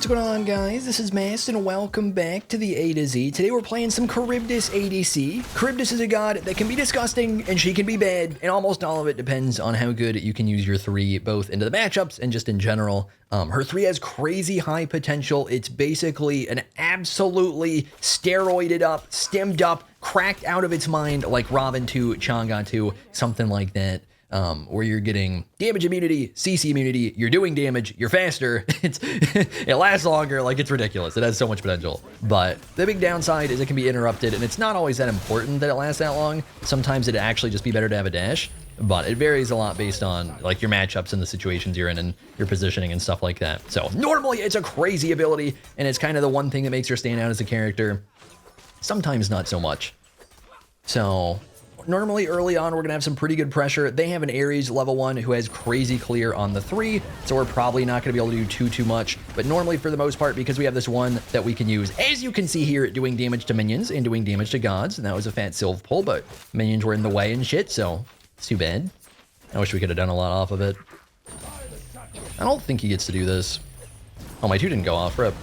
What's going on, guys? This is Mast, and welcome back to the A to Z. Today we're playing some Charybdis ADC. Charybdis is a god that can be disgusting, and she can be bad, and almost all of it depends on how good you can use your 3, both into the matchups and just in general. Her 3 has crazy high potential. It's basically an absolutely steroided up, stemmed up, cracked out of its mind, like Robin 2, Chang'e 2, something like that. Where you're getting damage immunity, CC immunity, you're doing damage, you're faster, it lasts longer, like it's ridiculous. It has so much potential. But the big downside is it can be interrupted, and it's not always that important that it lasts that long. Sometimes it'd actually just be better to have a dash, but it varies a lot based on like your matchups and the situations you're in and your positioning and stuff like that. So normally it's a crazy ability, and it's kind of the one thing that makes her stand out as a character. Sometimes not so much. So normally early on, we're going to have some pretty good pressure. They have an Ares level 1 who has crazy clear on the 3, so we're probably not going to be able to do too much. But normally, for the most part, because we have this one that we can use, as you can see here, doing damage to minions and doing damage to gods. And that was a fat Sylve pull, but minions were in the way and shit, so it's too bad. I wish we could have done a lot off of it. I don't think he gets to do this. Oh, my 2 didn't go off. Rip.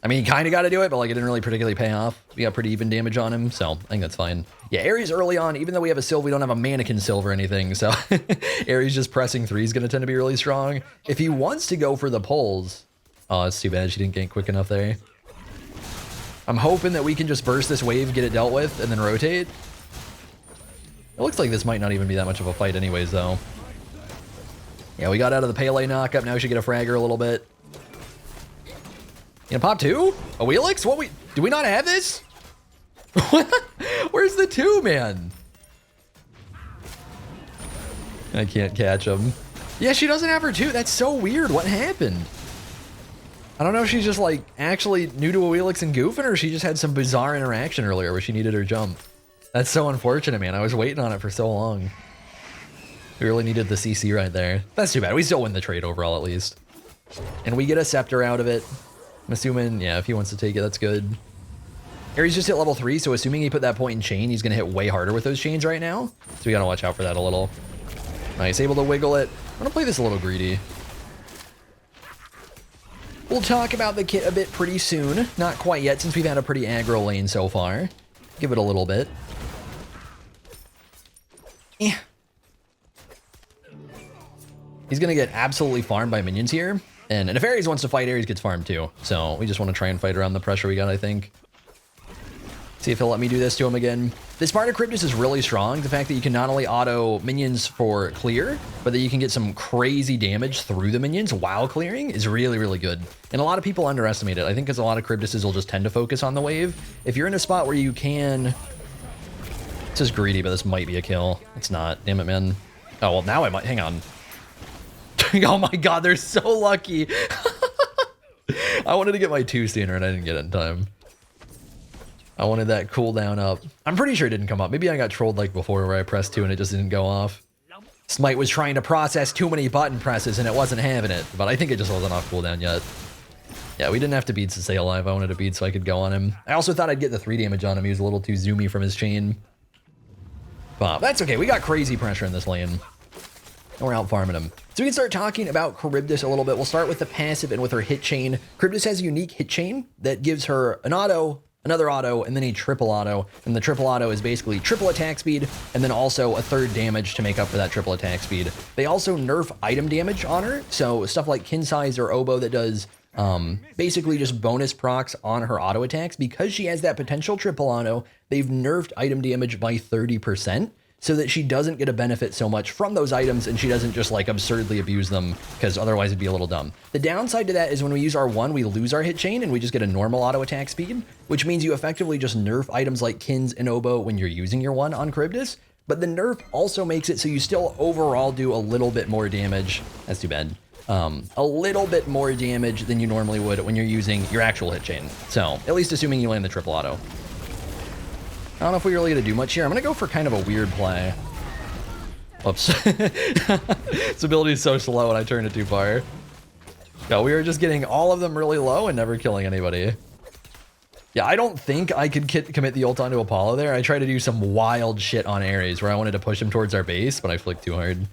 I mean, he kind of got to do it, but like it didn't really particularly pay off. We got pretty even damage on him, so I think that's fine. Yeah, Ares early on, even though we have a Sylve, we don't have a mannequin Sylve or anything, so Ares just pressing 3 is going to tend to be really strong. If he wants to go for the pulls, oh, it's too bad she didn't gank quick enough there. I'm hoping that we can just burst this wave, get it dealt with, and then rotate. It looks like this might not even be that much of a fight anyways, though. Yeah, we got out of the Pele knockup. Now we should get a fragger a little bit. You gonna pop 2? A Wheelix? What do we not have this? Where's the 2, man? I can't catch him. Yeah, she doesn't have her 2. That's so weird. What happened? I don't know if she's just like actually new to a Wheelix and goofing, or she just had some bizarre interaction earlier where she needed her jump. That's so unfortunate, man. I was waiting on it for so long. We really needed the CC right there. That's too bad. We still win the trade overall, at least. And we get a scepter out of it. I'm assuming, yeah, if he wants to take it, that's good. Ares just hit level 3, so assuming he put that point in chain, he's going to hit way harder with those chains right now. So we got to watch out for that a little. Nice, able to wiggle it. I'm going to play this a little greedy. We'll talk about the kit a bit pretty soon. Not quite yet, since we've had a pretty aggro lane so far. Give it a little bit. Yeah. He's going to get absolutely farmed by minions here. And if Ares wants to fight, Ares gets farmed too. So we just want to try and fight around the pressure we got, I think. See if he'll let me do this to him again. This part of Charybdis is really strong. The fact that you can not only auto minions for clear, but that you can get some crazy damage through the minions while clearing is really, really good. And a lot of people underestimate it. I think because a lot of Charybdises will just tend to focus on the wave. If you're in a spot where you can... This is greedy, but this might be a kill. It's not. Damn it, man. Oh, well, now I might... Hang on. Oh my god, they're so lucky. I wanted to get my 2 standard and I didn't get it in time. I wanted that cooldown up. I'm pretty sure it didn't come up. Maybe I got trolled like before where I pressed 2 and it just didn't go off. SMITE was trying to process too many button presses and it wasn't having it, but I think it just wasn't off cooldown yet. Yeah, we didn't have to beats to stay alive. I wanted to beat so I could go on him. I also thought I'd get the 3 damage on him. He was a little too zoomy from his chain. But that's okay. We got crazy pressure in this lane. And we're out farming him. So we can start talking about Charybdis a little bit. We'll start with the passive and with her hit chain. Charybdis has a unique hit chain that gives her an auto, another auto, and then a triple auto. And the triple auto is basically triple attack speed, and then also a 3rd damage to make up for that triple attack speed. They also nerf item damage on her. So stuff like Capsize or Oboe that does basically just bonus procs on her auto attacks. Because she has that potential triple auto, they've nerfed item damage by 30%. So that she doesn't get a benefit so much from those items and she doesn't just like absurdly abuse them, because otherwise it'd be a little dumb. The downside to that is when we use our 1, we lose our hit chain and we just get a normal auto attack speed, which means you effectively just nerf items like Kins and Oboe when you're using your 1 on Charybdis. But the nerf also makes it so you still overall do a little bit more damage. That's too bad. A little bit more damage than you normally would when you're using your actual hit chain. So at least assuming you land the triple auto. I don't know if we really gonna do much here. I'm gonna go for kind of a weird play. Oops. This ability is so slow and I turned it too far. No, we were just getting all of them really low and never killing anybody. Yeah, I don't think I could commit the ult onto Apollo there. I tried to do some wild shit on Ares where I wanted to push him towards our base, but I flicked too hard.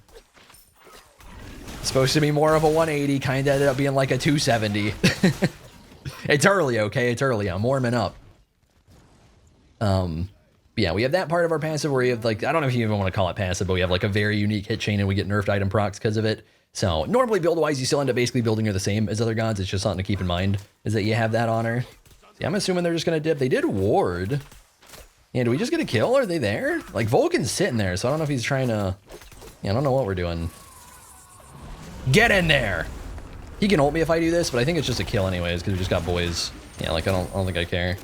Supposed to be more of a 180, kind of ended up being like a 270. It's early, okay? It's early. I'm warming up. Yeah, we have that part of our passive where we have like, I don't know if you even want to call it passive, but we have like a very unique hit chain and we get nerfed item procs because of it. So normally build-wise, you still end up basically building her the same as other gods. It's just something to keep in mind is that you have that on her. See, I'm assuming they're just going to dip. They did ward. Yeah, do we just get a kill? Are they there? Like Vulcan's sitting there, so I don't know if he's trying to, yeah, I don't know what we're doing. Get in there. He can ult me if I do this, but I think it's just a kill anyways because we just got boys. Yeah, like I don't think I care.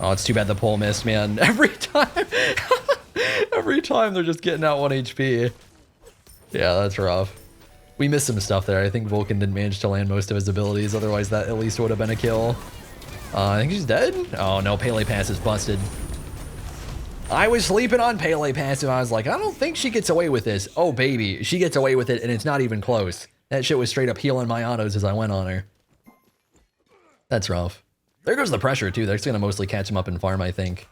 Oh, it's too bad the pole missed, man. Every time. Every time they're just getting out 1 HP. Yeah, that's rough. We missed some stuff there. I think Vulcan didn't manage to land most of his abilities. Otherwise, that at least would have been a kill. I think she's dead. Oh, no. Pele pass is busted. I was sleeping on Pele passive. I was like, I don't think she gets away with this. Oh, baby. She gets away with it, and it's not even close. That shit was straight up healing my autos as I went on her. That's rough. There goes the pressure, too. That's going to mostly catch him up in farm, I think.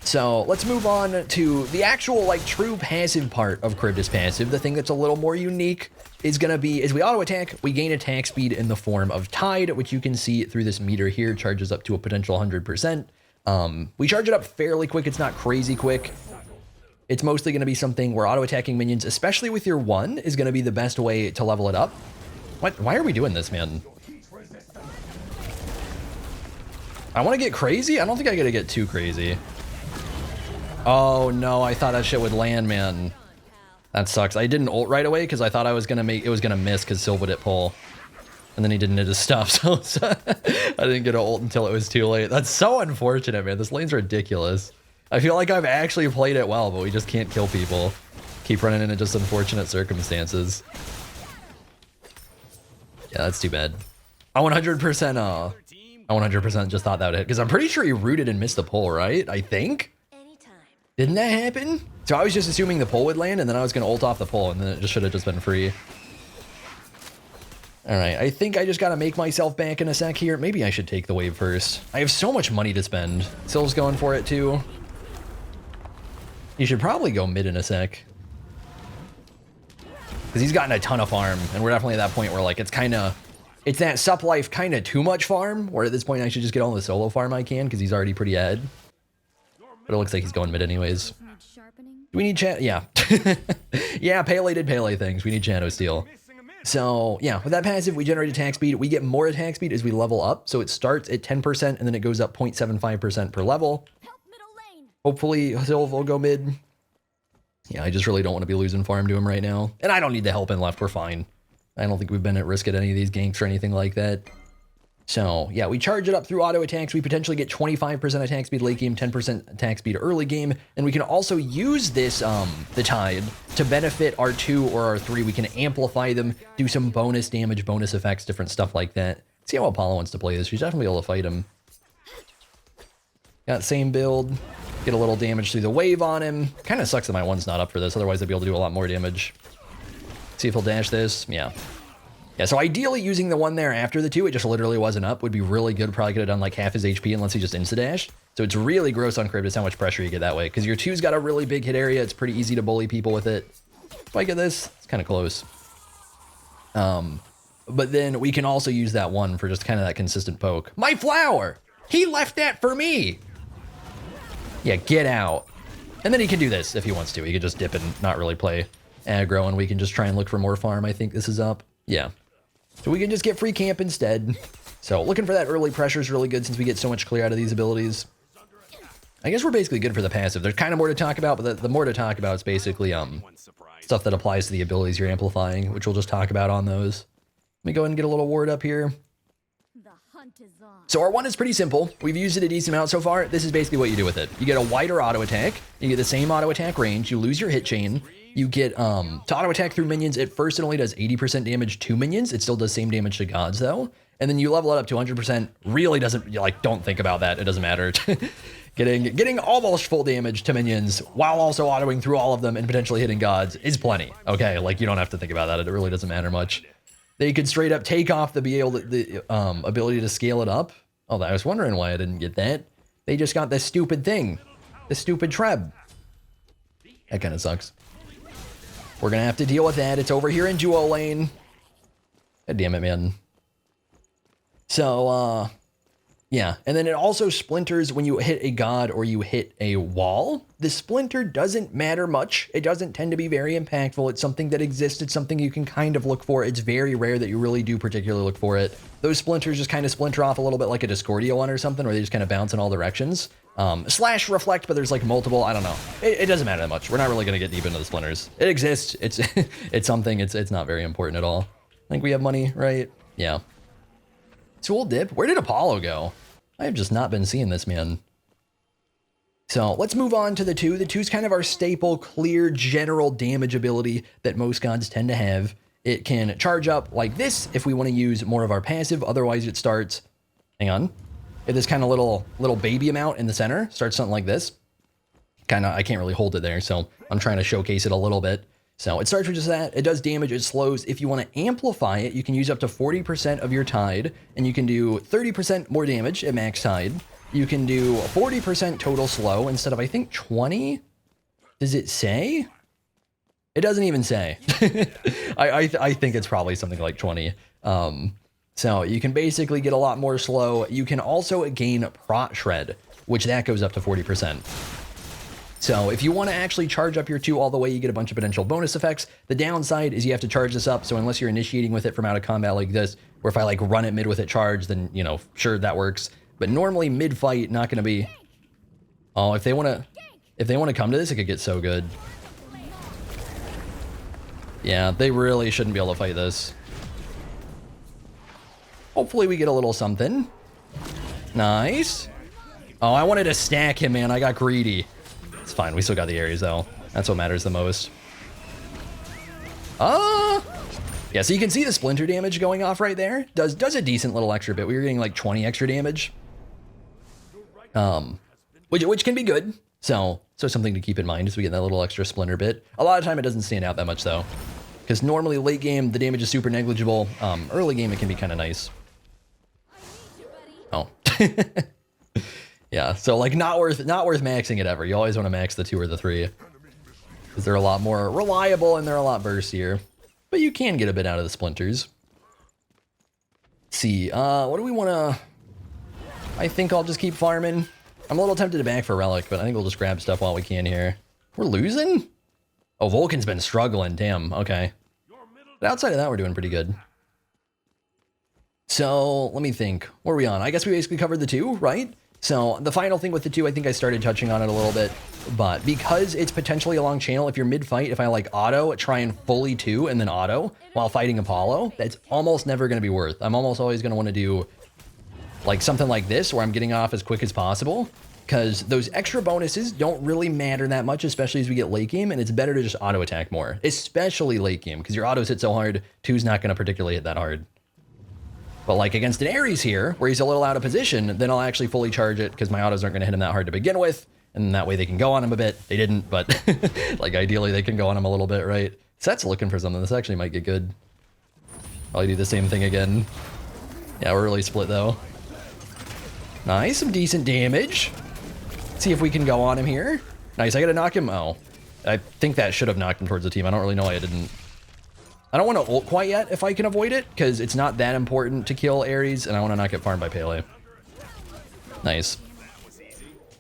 So let's move on to the actual, like, true passive part of Charybdis passive. The thing that's a little more unique is going to be, as we auto-attack, we gain attack speed in the form of Tide, which you can see through this meter here, charges up to a potential 100%. We charge it up fairly quick. It's not crazy quick. It's mostly going to be something where auto-attacking minions, especially with your 1, is going to be the best way to level it up. What? Why are we doing this, man? I want to get crazy? I don't think I got to get too crazy. Oh no, I thought that shit would land, man. That sucks. I didn't ult right away because I thought I was gonna it was gonna miss because Sylva did pull. And then he didn't hit his stuff, so I didn't get an ult until it was too late. That's so unfortunate, man. This lane's ridiculous. I feel like I've actually played it well, but we just can't kill people. Keep running into just unfortunate circumstances. Yeah, that's too bad. I 100% just thought that would hit because I'm pretty sure he rooted and missed the pull, right? I think. Didn't that happen? So I was just assuming the pull would land, and then I was going to ult off the pull, and then it just should have just been free. All right, I think I just got to make myself back in a sec here. Maybe I should take the wave first. I have so much money to spend. Syl's going for it, too. You should probably go mid in a sec. Because he's gotten a ton of farm, and we're definitely at that point where, like, it's that sup life kind of too much farm, where at this point I should just get all the solo farm I can, because he's already pretty ahead. But it looks like he's going mid anyways. Do we need chat? Yeah. Yeah, Pele did Pele things. We need Shadow Steel. So, yeah, with that passive, we generate attack speed. We get more attack speed as we level up. So it starts at 10%, and then it goes up 0.75% per level. Hopefully, Sylv will go mid. Yeah, I just really don't want to be losing farm to him right now. And I don't need the help in left. We're fine. I don't think we've been at risk at any of these ganks or anything like that. So, yeah, we charge it up through auto attacks. We potentially get 25% attack speed late game, 10% attack speed early game. And we can also use this, the Tide, to benefit our 2 or our 3. We can amplify them, do some bonus damage, bonus effects, different stuff like that. See how Apollo wants to play this. She's definitely able to fight him. Got same build. Get a little damage through the wave on him. Kind of sucks that my 1's not up for this. Otherwise, I'd be able to do a lot more damage. See if he'll dash this. Yeah. Yeah, so ideally using the 1 there after the 2, it just literally wasn't up, would be really good. Probably could have done like half his HP unless he just insta-dashed. So it's really gross on Charybdis how much pressure you get that way. Because your 2's got a really big hit area. It's pretty easy to bully people with it. If I get this, it's kind of close. But then we can also use that 1 for just kind of that consistent poke. My flower! He left that for me! Yeah, get out. And then he can do this if he wants to. He could just dip and not really play aggro, and we can just try and look for more farm. I think this is up. Yeah. So we can just get free camp instead. So looking for that early pressure is really good since we get so much clear out of these abilities. I guess we're basically good for the passive. There's kind of more to talk about, but the more to talk about is basically stuff that applies to the abilities you're amplifying, which we'll just talk about on those. Let me go ahead and get a little ward up here. So our 1 is pretty simple. We've used it a decent amount so far. This is basically what you do with it. You get a wider auto attack. You get the same auto attack range. You lose your hit chain. You get to auto attack through minions. At first, it only does 80% damage to minions. It still does same damage to gods, though. And then you level it up to 100%. Really doesn't, like, don't think about that. It doesn't matter. Getting almost full damage to minions while also autoing through all of them and potentially hitting gods is plenty. Okay, like you don't have to think about that. It really doesn't matter much. They could straight up take off the ability to scale it up. Oh, I was wondering why I didn't get that. They just got this stupid thing. This stupid Treb. That kind of sucks. We're going to have to deal with that. It's over here in duo lane. God damn it, man. So, yeah. And then it also splinters when you hit a god or you hit a wall. The splinter doesn't matter much. It doesn't tend to be very impactful. It's something that exists. It's something you can kind of look for. It's very rare that you really do particularly look for it. Those splinters just kind of splinter off a little bit like a Discordia one or something, where they just kind of bounce in all directions. Slash reflect, but there's like multiple, I don't know. It doesn't matter that much. We're not really going to get deep into the splinters. It exists. It's it's something. It's not very important at all. I think we have money, right? Yeah. Tool dip. Where did Apollo go? I have just not been seeing this man. So let's move on to the 2. The 2's kind of our staple, clear, general damage ability that most gods tend to have. It can charge up like this if we want to use more of our passive. Otherwise, it starts, hang on, at this kind of little baby amount in the center. Starts something like this. Kind of, I can't really hold it there, so I'm trying to showcase it a little bit. So it starts with just that. It does damage, it slows. If you want to amplify it, you can use up to 40% of your tide, and you can do 30% more damage at max tide. You can do 40% total slow instead of, I think, 20? Does it say? It doesn't even say. I think it's probably something like 20. So you can basically get a lot more slow. You can also gain prot shred, which that goes up to 40%. So if you want to actually charge up your 2 all the way, you get a bunch of potential bonus effects. The downside is you have to charge this up. So unless you're initiating with it from out of combat like this, or if I like run it mid with it charged, then, you know, sure, that works. But normally mid fight, not going to be. Oh, if they want to come to this, it could get so good. Yeah, they really shouldn't be able to fight this. Hopefully we get a little something. Nice. Oh, I wanted to stack him, man. I got greedy. It's fine. We still got the Ares, though. That's what matters the most. Yeah, so you can see the splinter damage going off right there. Does a decent little extra bit. We were getting like 20 extra damage. Which can be good. So something to keep in mind as we get that little extra splinter bit. A lot of time it doesn't stand out that much, though. Because normally late game, the damage is super negligible. Early game, it can be kind of nice. Oh. Yeah, so like not worth maxing it ever. You always want to max the 2 or the 3. Because they're a lot more reliable and they're a lot burstier. But you can get a bit out of the splinters. Let's see, what do we want to... I think I'll just keep farming. I'm a little tempted to back for Relic, but I think we'll just grab stuff while we can here. We're losing? Oh, Vulcan's been struggling. Damn, okay. But outside of that, we're doing pretty good. So, let me think. What are we on? I guess we basically covered the 2, right? So, the final thing with the 2, I think I started touching on it a little bit. But because it's potentially a long channel, if you're mid-fight, if I like auto, try and fully 2 and then auto while fighting Apollo, that's almost never going to be worth. I'm almost always going to want to do like something like this where I'm getting off as quick as possible. Because those extra bonuses don't really matter that much, especially as we get late game, and it's better to just auto attack more, especially late game, because your autos hit so hard, 2's not going to particularly hit that hard. But like against an Ares here, where he's a little out of position, then I'll actually fully charge it, because my autos aren't going to hit him that hard to begin with, and that way they can go on him a bit. They didn't, but like ideally they can go on him a little bit, right? Set's looking for something. This actually might get good. Probably do the same thing again. Yeah, we're really split though. Nice, some decent damage. See if we can go on him here. Nice, I gotta knock him. Oh, I think that should have knocked him towards the team. I don't really know why I didn't. I don't want to ult quite yet if I can avoid it, because it's not that important to kill Ares, and I want to not get farmed by Pele. Nice.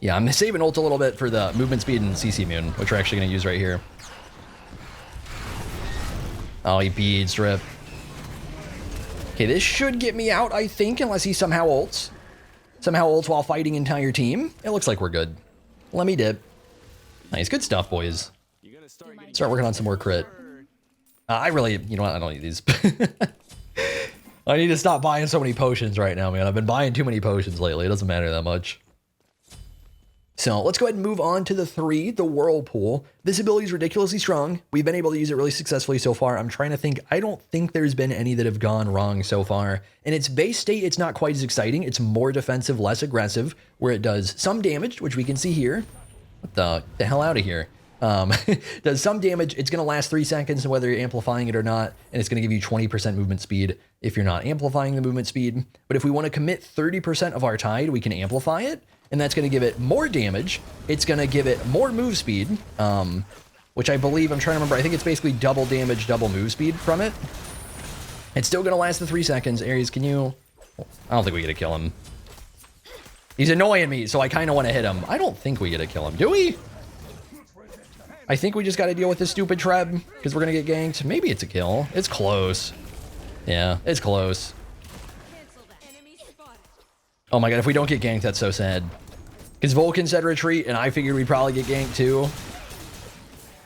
Yeah, I'm saving ult a little bit for the movement speed and CC immune, which we're actually going to use right here. Oh, he beads, rip. Okay, this should get me out, I think, unless he somehow ults. Somehow ults while fighting entire team. It looks like we're good. Let me dip. Nice, good stuff, boys. Start working on some more crit. I really, you know what, I don't need these. I need to stop buying so many potions right now, man. I've been buying too many potions lately. It doesn't matter that much. So let's go ahead and move on to the 3, the Whirlpool. This ability is ridiculously strong. We've been able to use it really successfully so far. I'm trying to think. I don't think there's been any that have gone wrong so far. In its base state, it's not quite as exciting. It's more defensive, less aggressive, where it does some damage, which we can see here. What the hell out of here? Does some damage. It's going to last 3 seconds, whether you're amplifying it or not, and it's going to give you 20% movement speed if you're not amplifying the movement speed. But if we want to commit 30% of our tide, we can amplify it, and that's going to give it more damage. It's going to give it more move speed, which I believe, I'm trying to remember, I think it's basically double damage, double move speed from it. It's still going to last the 3 seconds. Ares, can you... I don't think we get to kill him. He's annoying me, so I kind of want to hit him. I don't think we get to kill him, do we? I think we just got to deal with this stupid Treb, because we're going to get ganked. Maybe it's a kill. It's close. Yeah, it's close. Oh my god, if we don't get ganked, that's so sad. Because Vulcan said retreat, and I figured we'd probably get ganked too.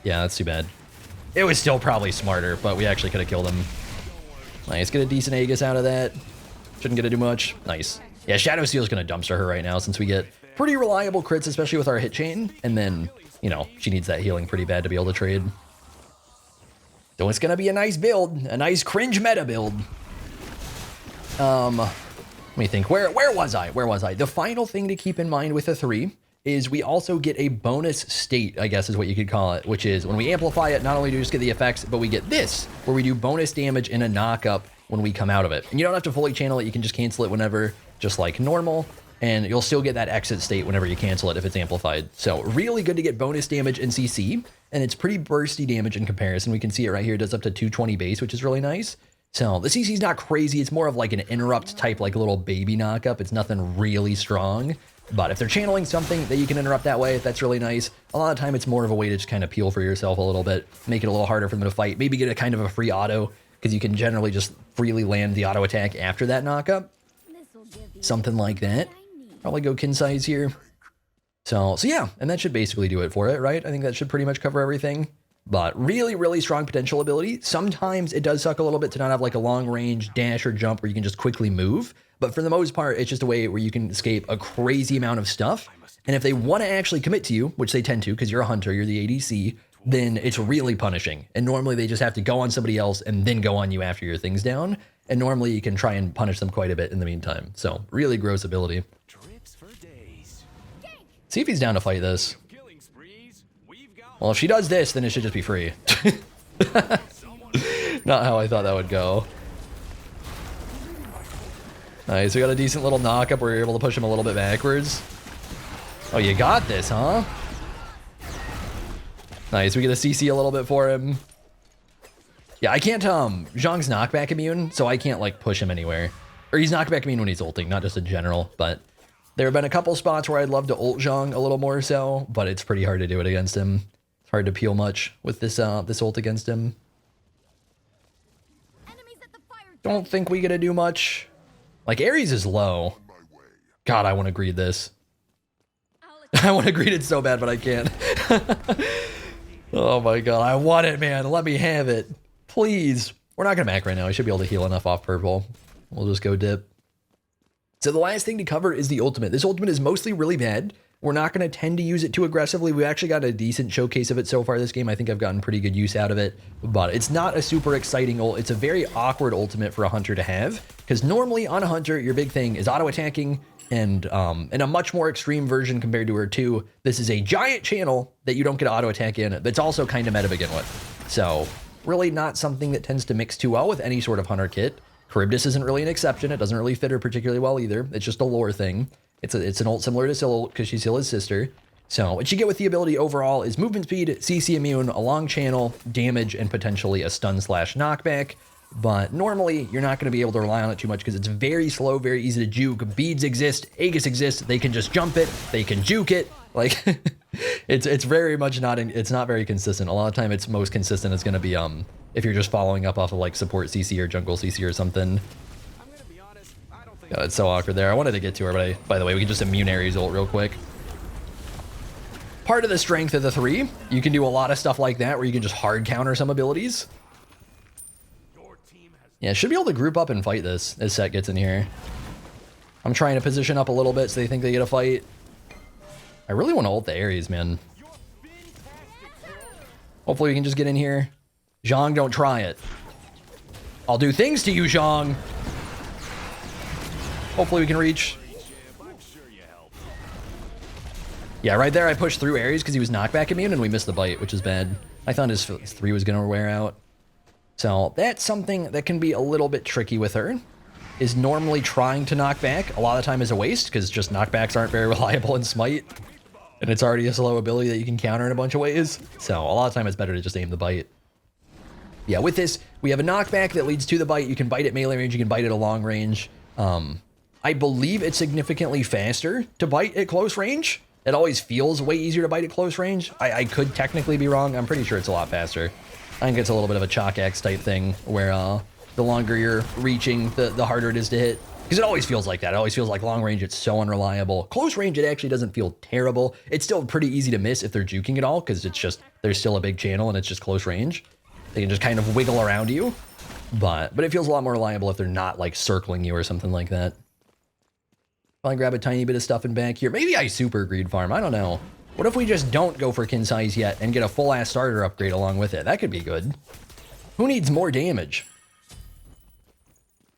Yeah, that's too bad. It was still probably smarter, but we actually could have killed him. Nice, get a decent Aegis out of that. Shouldn't get to do much. Nice. Yeah, Shadow Steel's going to dumpster her right now, since we get pretty reliable crits, especially with our hit chain. And then, you know, she needs that healing pretty bad to be able to trade. So it's going to be a nice build, a nice cringe meta build. Let me think, where was I? The final thing to keep in mind with the 3 is we also get a bonus state, I guess is what you could call it, which is when we amplify it, not only do we just get the effects, but we get this, where we do bonus damage in a knock-up when we come out of it. And you don't have to fully channel it, you can just cancel it whenever, just like normal, and you'll still get that exit state whenever you cancel it if it's amplified. So really good to get bonus damage in CC, and it's pretty bursty damage in comparison. We can see it right here, it does up to 220 base, which is really nice. So the CC is not crazy, it's more of like an interrupt type, like a little baby knockup. It's nothing really strong, but if they're channeling something that you can interrupt that way, that's really nice. A lot of time it's more of a way to just kind of peel for yourself a little bit, make it a little harder for them to fight, maybe get a kind of a free auto, because you can generally just freely land the auto attack after that knockup. Something like that. Probably go Capsize here. So yeah, and that should basically do it for it, right? I think that should pretty much cover everything. But really, really strong potential ability. Sometimes it does suck a little bit to not have like a long range dash or jump where you can just quickly move. But for the most part, it's just a way where you can escape a crazy amount of stuff. And if they want to actually commit to you, which they tend to because you're a hunter, you're the ADC, then it's really punishing. And normally they just have to go on somebody else and then go on you after your thing's down. And normally you can try and punish them quite a bit in the meantime. So really gross ability. See if he's down to fight this. Well, if she does this, then it should just be free. Not how I thought that would go. Nice, we got a decent little knock up where you're able to push him a little bit backwards. Oh, you got this, huh? Nice, we get a CC a little bit for him. Yeah, I can't, Zhang's knockback immune, so I can't, like, push him anywhere. Or he's knockback immune when he's ulting, not just in general, but there have been a couple spots where I'd love to ult Zhang a little more so, but it's pretty hard to do it against him. It's hard to peel much with this, this ult against him. Don't think we get to do much. Like, Ares is low. God, I want to greed this. I want to greed it so bad, but I can't. Oh my god, I want it, man. Let me have it. Please. We're not going to Mac right now. I should be able to heal enough off purple. We'll just go dip. So the last thing to cover is the ultimate. This ultimate is mostly really bad. We're not going to tend to use it too aggressively. We actually got a decent showcase of it so far this game. I think I've gotten pretty good use out of it, but it's not a super exciting ult. It's a very awkward ultimate for a hunter to have, because normally on a hunter, your big thing is auto attacking, and in a much more extreme version compared to her 2, this is a giant channel that you don't get auto attack in, that's also kind of meta to begin with. So really not something that tends to mix too well with any sort of hunter kit. Charybdis isn't really an exception. It doesn't really fit her particularly well either. It's just a lore thing. It's an ult similar to Syl because she's Scylla's sister. So what you get with the ability overall is movement speed, CC immune, a long channel, damage, and potentially a stun / knockback. But normally you're not going to be able to rely on it too much because it's very slow, very easy to juke. Beads exist, Aegis exists. They can just jump it. They can juke it. Like it's very much it's not very consistent. A lot of time it's most consistent is going to be if you're just following up off of like support CC or jungle CC or something. God, it's so awkward there. I wanted to get to her, but by the way, we can just immune Ares ult real quick. Part of the strength of the 3, you can do a lot of stuff like that where you can just hard counter some abilities. Yeah, should be able to group up and fight this as Set gets in here. I'm trying to position up a little bit so they think they get a fight. I really want to ult the Ares, man. Hopefully we can just get in here. Zhang, don't try it. I'll do things to you, Zhang. Hopefully we can reach. Yeah, right there I pushed through Ares because he was knockback immune and we missed the bite, which is bad. I thought his 3 was going to wear out. So that's something that can be a little bit tricky with her, is normally trying to knock back. A lot of the time is a waste because just knockbacks aren't very reliable in Smite. And it's already a slow ability that you can counter in a bunch of ways. So a lot of the time it's better to just aim the bite. Yeah, with this, we have a knockback that leads to the bite. You can bite at melee range, you can bite at a long range. I believe it's significantly faster to bite at close range. It always feels way easier to bite at close range. I could technically be wrong. I'm pretty sure it's a lot faster. I think it's a little bit of a chalk X type thing where the longer you're reaching, the harder it is to hit. Because it always feels like that. It always feels like long range, it's so unreliable. Close range, it actually doesn't feel terrible. It's still pretty easy to miss if they're juking at all, because it's just, there's still a big channel and it's just close range. They can just kind of wiggle around you. But it feels a lot more reliable if they're not like circling you or something like that. I'll grab a tiny bit of stuff in back here. Maybe I super greed farm, I don't know. What if we just don't go for Conquest yet and get a full ass starter upgrade along with it? That could be good. Who needs more damage?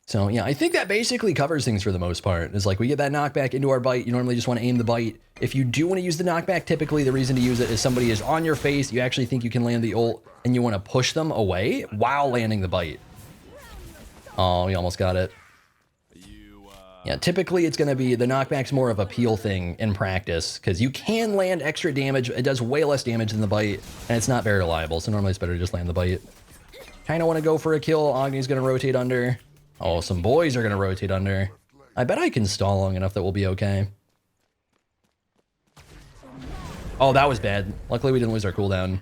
So yeah, I think that basically covers things for the most part. It's like we get that knockback into our bite. You normally just want to aim the bite. If you do want to use the knockback, typically the reason to use it is somebody is on your face. You actually think you can land the ult and you want to push them away while landing the bite. Oh, we almost got it. Yeah, typically it's going to be the knockback's more of a peel thing in practice because you can land extra damage. It does way less damage than the bite and it's not very reliable. So normally it's better to just land the bite. Kind of want to go for a kill. Agni's going to rotate under. Oh, some boys are going to rotate under. I bet I can stall long enough that we'll be okay. Oh, that was bad. Luckily we didn't lose our cooldown.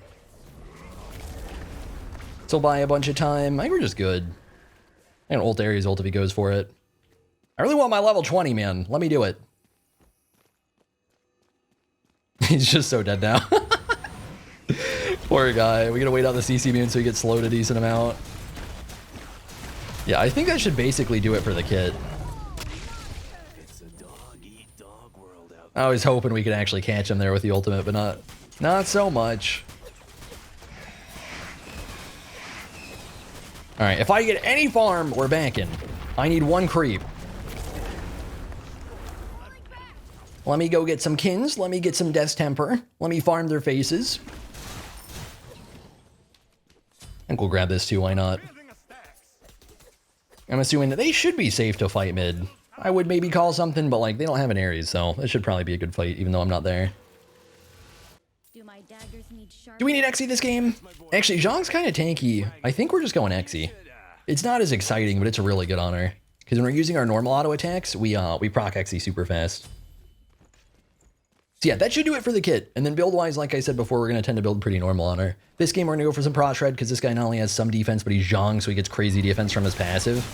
So buy a bunch of time. I think we're just good. I'm going to ult Ares ult if he goes for it. I really want my level 20, man. Let me do it. He's just so dead now. Poor guy. We gotta wait out the CC immune so he gets slowed a decent amount. Yeah, I think that should basically do it for the kit. I was hoping we could actually catch him there with the ultimate, but not so much. Alright, if I get any farm, we're backing. I need 1 creep. Let me go get some kins. Let me get some Death's Temper. Let me farm their faces. I think we'll grab this too, why not? I'm assuming that they should be safe to fight mid. I would maybe call something, but like they don't have an Ares, so it should probably be a good fight, even though I'm not there. Do we need Exy this game? Actually, Zhang's kind of tanky. I think we're just going Exy. It's not as exciting, but it's a really good honor. Because when we're using our normal auto attacks, we proc Exy super fast. So yeah, that should do it for the kit. And then build-wise, like I said before, we're going to tend to build pretty normal on her. This game, we're going to go for some Pro Shred, because this guy not only has some defense, but he's Zhang, so he gets crazy defense from his passive.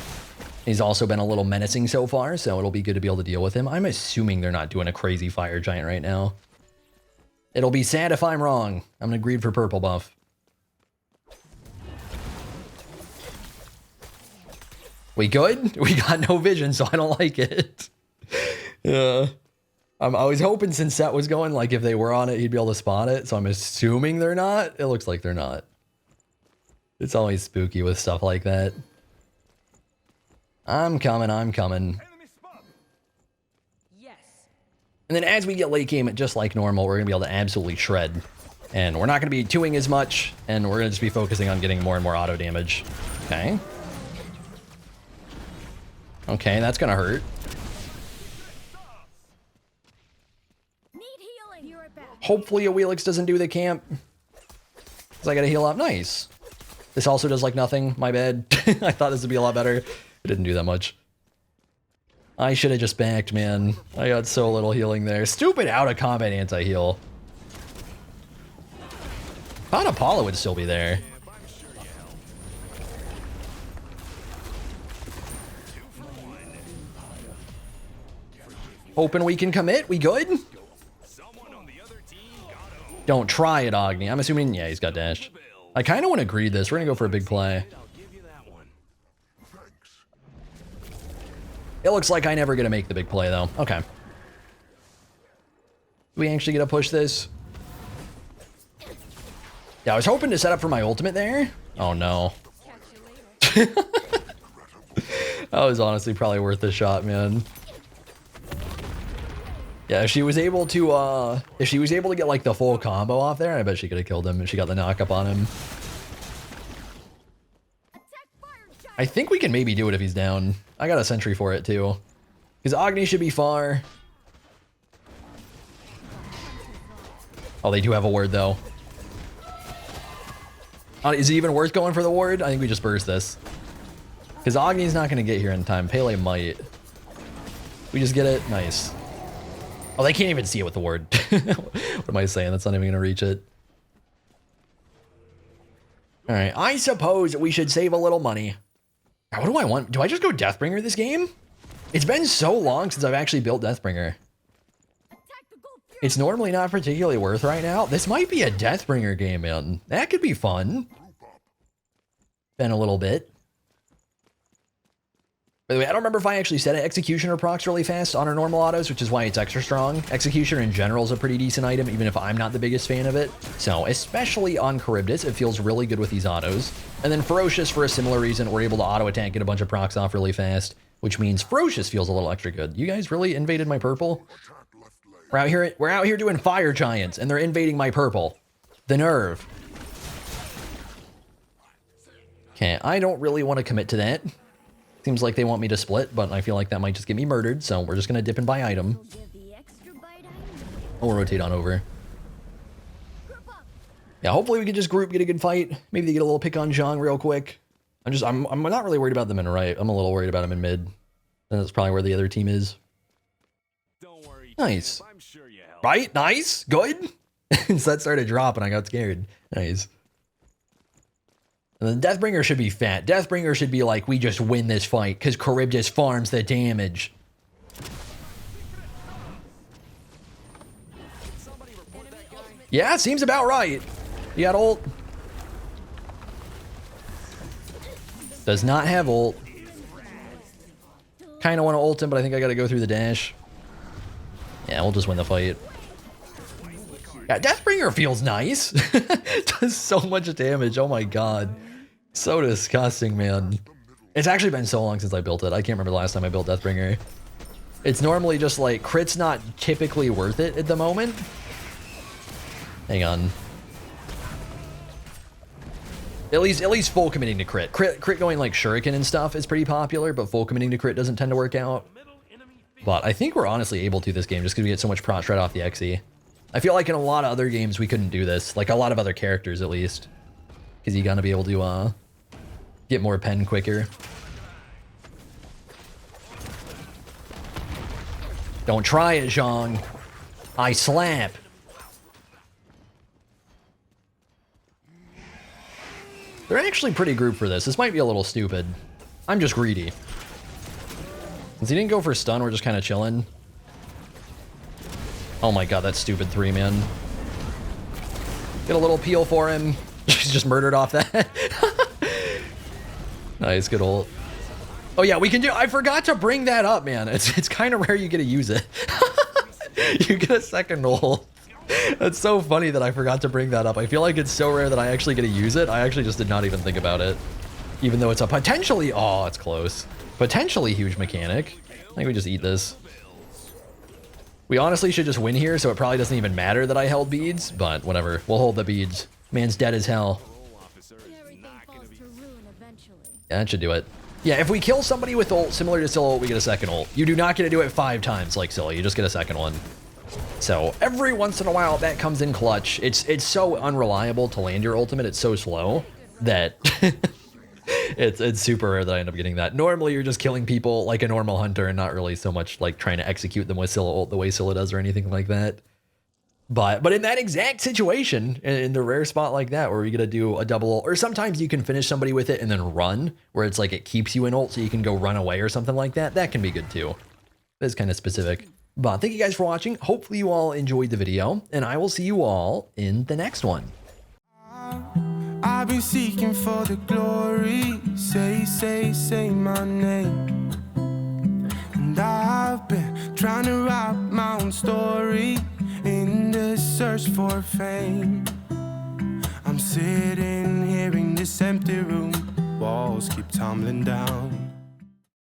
He's also been a little menacing so far, so it'll be good to be able to deal with him. I'm assuming they're not doing a crazy Fire Giant right now. It'll be sad if I'm wrong. I'm going to greed for purple buff. We good? We got no vision, so I don't like it. Yeah. I was hoping since Set was going, like if they were on it, he'd be able to spot it. So I'm assuming they're not. It looks like they're not. It's always spooky with stuff like that. I'm coming, I'm coming. Yes. And then as we get late game, just like normal, we're going to be able to absolutely shred. And we're not going to be 2ing as much, and we're going to just be focusing on getting more and more auto damage. Okay. Okay, that's going to hurt. Hopefully a Wheelix doesn't do the camp. Because I gotta heal up. Nice. This also does like nothing. My bad. I thought this would be a lot better. It didn't do that much. I should have just backed, man. I got so little healing there. Stupid out of combat anti-heal. Thought Apollo would still be there. Hoping we can commit. We good? Don't try it, Agni. I'm assuming, yeah, he's got dash. I kind of want to greed this. We're going to go for a big play. It looks like I never going to make the big play, though. Okay. we actually get to push this? Yeah, I was hoping to set up for my ultimate there. Oh no. That was honestly probably worth the shot, man. Yeah, if she was able to get like the full combo off there, I bet she could have killed him if she got the knock up on him. I think we can maybe do it if he's down. I got a sentry for it too. Because Agni should be far. Oh, they do have a ward though. Is it even worth going for the ward? I think we just burst this. Because Agni's not going to get here in time. Pele might. We just get it? Nice. Oh, they can't even see it with the ward. What am I saying? That's not even going to reach it. Alright, I suppose we should save a little money. Now, what do I want? Do I just go Deathbringer this game? It's been so long since I've actually built Deathbringer. It's normally not particularly worth right now. This might be a Deathbringer game, man. That could be fun. Been a little bit. By the way, I don't remember if I actually said it. Executioner procs really fast on our normal autos, which is why it's extra strong. Executioner in general is a pretty decent item, even if I'm not the biggest fan of it. So, especially on Charybdis, it feels really good with these autos. And then Ferocious, for a similar reason, we're able to auto attack, get a bunch of procs off really fast, which means Ferocious feels a little extra good. You guys really invaded my purple? We're out here doing fire giants, and they're invading my purple. The nerve. Okay, I don't really want to commit to that. Seems like they want me to split, but I feel like that might just get me murdered, so we're just gonna dip and buy item. I'll rotate on over. Yeah, hopefully we can just group, get a good fight. Maybe they get a little pick on Zhang real quick. I'm not really worried about them in right. I'm a little worried about them in mid. And that's probably where the other team is. Nice. Right? Nice. Good. So that started dropping. I got scared. Nice. And then Deathbringer should be fat. Deathbringer should be like, we just win this fight because Charybdis farms the damage. Yeah, seems about right. You got ult. Does not have ult. Kind of want to ult him, but I think I got to go through the dash. Yeah, we'll just win the fight. Yeah, Deathbringer feels nice. Does so much damage. Oh my god. So disgusting, man. It's actually been so long since I built it. I can't remember the last time I built Deathbringer. It's normally just like, crit's not typically worth it at the moment. Hang on. At least full committing to crit. Crit going like shuriken and stuff is pretty popular, but full committing to crit doesn't tend to work out. But I think we're honestly able to this game just because we get so much prot right off the XE. I feel like in a lot of other games we couldn't do this. Like a lot of other characters at least. Because you gotta be able to get more pen quicker. Don't try it, Zhang. I slap. They're actually pretty grouped for this. This might be a little stupid. I'm just greedy. Since he didn't go for stun, we're just kind of chilling. Oh my god, that's stupid 3, man. Get a little peel for him. He's just murdered off that. Nice, good ult. Oh yeah, we can do. I forgot to bring that up, man. It's kind of rare you get to use it. You get a second ult. That's so funny that I forgot to bring that up. I feel like it's so rare that I actually get to use it. I actually just did not even think about it. Even though it's a potentially, oh, it's close. Potentially huge mechanic. I think we just eat this. We honestly should just win here, so it probably doesn't even matter that I held beads, but whatever. We'll hold the beads. Man's dead as hell. Yeah, that should do it. Yeah, if we kill somebody with ult similar to Scylla ult, we get a second ult. You do not get to do it 5 times like Scylla. You just get a second one. So every once in a while that comes in clutch. It's so unreliable to land your ultimate. It's so slow that it's super rare that I end up getting that. Normally you're just killing people like a normal hunter and not really so much like trying to execute them with Scylla ult the way Scylla does or anything like that. But in that exact situation, in the rare spot like that where we get to do a double ult, or sometimes you can finish somebody with it and then run, where it's like it keeps you in ult so you can go run away or something like that. That can be good too. That's kind of specific. But thank you guys for watching. Hopefully you all enjoyed the video, and I will see you all in the next one. I've been seeking for the glory. Say my name. And I've been trying to write my own story in search for fame. I'm sitting here in this empty room. Walls keep tumbling down.